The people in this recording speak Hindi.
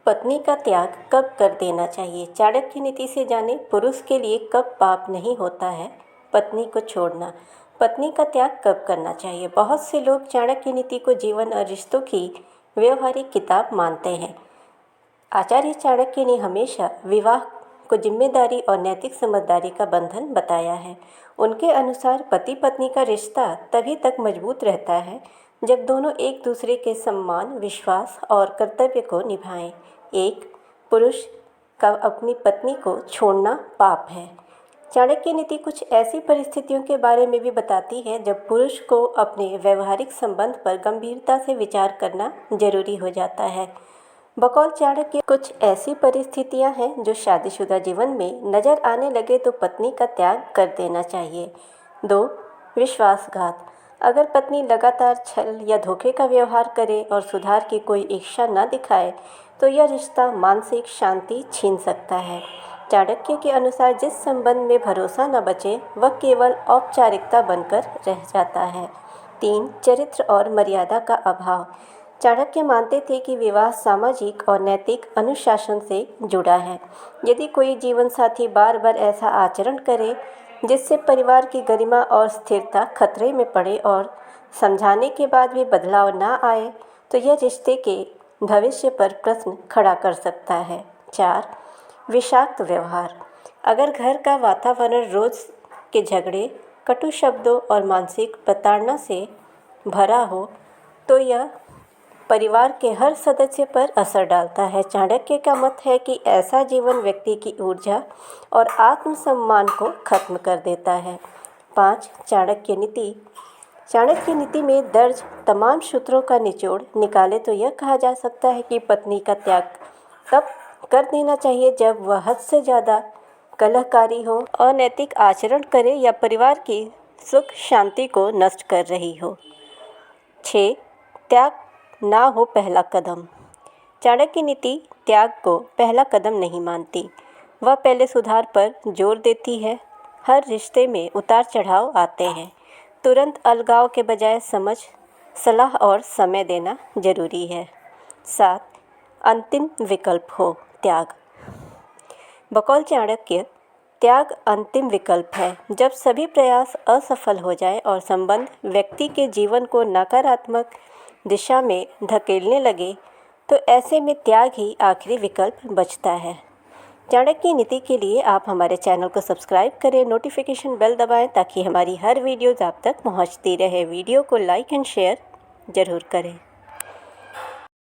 पत्नी का त्याग कब कर देना चाहिए? चाणक्य नीति से जाने पुरुष के लिए कब पाप नहीं होता है पत्नी को छोड़ना। पत्नी का त्याग कब करना चाहिए? बहुत से लोग चाणक्य नीति को जीवन और रिश्तों की व्यवहारिक किताब मानते हैं। आचार्य चाणक्य ने हमेशा विवाह को जिम्मेदारी और नैतिक समझदारी का बंधन बताया है। उनके अनुसार पति पत्नी का रिश्ता तभी तक मजबूत रहता है जब दोनों एक दूसरे के सम्मान, विश्वास और कर्तव्य को निभाएं। एक पुरुष का अपनी पत्नी को छोड़ना पाप है। चाणक्य नीति कुछ ऐसी परिस्थितियों के बारे में भी बताती है जब पुरुष को अपने व्यवहारिक संबंध पर गंभीरता से विचार करना जरूरी हो जाता है। बकौल चाणक्य, कुछ ऐसी परिस्थितियां हैं जो शादीशुदा जीवन में नज़र आने लगे तो पत्नी का त्याग कर देना चाहिए। 2. विश्वासघात। अगर पत्नी लगातार छल या धोखे का व्यवहार करे और सुधार की कोई इच्छा न दिखाए तो यह रिश्ता मानसिक शांति छीन सकता है। चाणक्य के अनुसार जिस संबंध में भरोसा न बचे वह केवल औपचारिकता बनकर रह जाता है। 3. चरित्र और मर्यादा का अभाव। चाणक्य मानते थे कि विवाह सामाजिक और नैतिक अनुशासन से जुड़ा है। यदि कोई जीवन साथी बार बार ऐसा आचरण करे जिससे परिवार की गरिमा और स्थिरता खतरे में पड़े और समझाने के बाद भी बदलाव ना आए तो यह रिश्ते के भविष्य पर प्रश्न खड़ा कर सकता है। 4. विषाक्त व्यवहार। अगर घर का वातावरण रोज के झगड़े, कटु शब्दों और मानसिक प्रताड़ना से भरा हो तो यह परिवार के हर सदस्य पर असर डालता है। चाणक्य का मत है कि ऐसा जीवन व्यक्ति की ऊर्जा और आत्मसम्मान को खत्म कर देता है। 5. चाणक्य नीति। चाणक्य नीति में दर्ज तमाम सूत्रों का निचोड़ निकाले तो यह कहा जा सकता है कि पत्नी का त्याग तब कर देना चाहिए जब वह हद से ज़्यादा कलहकारी हो, अनैतिक आचरण करे या परिवार की सुख शांति को नष्ट कर रही हो। 6. त्याग ना हो पहला कदम। चाणक्य नीति त्याग को पहला कदम नहीं मानती। वह पहले सुधार पर जोर देती है। हर रिश्ते में उतार चढ़ाव आते हैं। तुरंत अलगाव के बजाय समझ, सलाह और समय देना जरूरी है। 7. अंतिम विकल्प हो त्याग। बकौल चाणक्य, त्याग अंतिम विकल्प है। जब सभी प्रयास असफल हो जाए और संबंध व्यक्ति के जीवन को नकारात्मक दिशा में धकेलने लगे तो ऐसे में त्याग ही आखिरी विकल्प बचता है। चाणक्य नीति के लिए आप हमारे चैनल को सब्सक्राइब करें, नोटिफिकेशन बेल दबाएं ताकि हमारी हर वीडियोज़ आप तक पहुंचती रहे। वीडियो को लाइक एंड शेयर ज़रूर करें।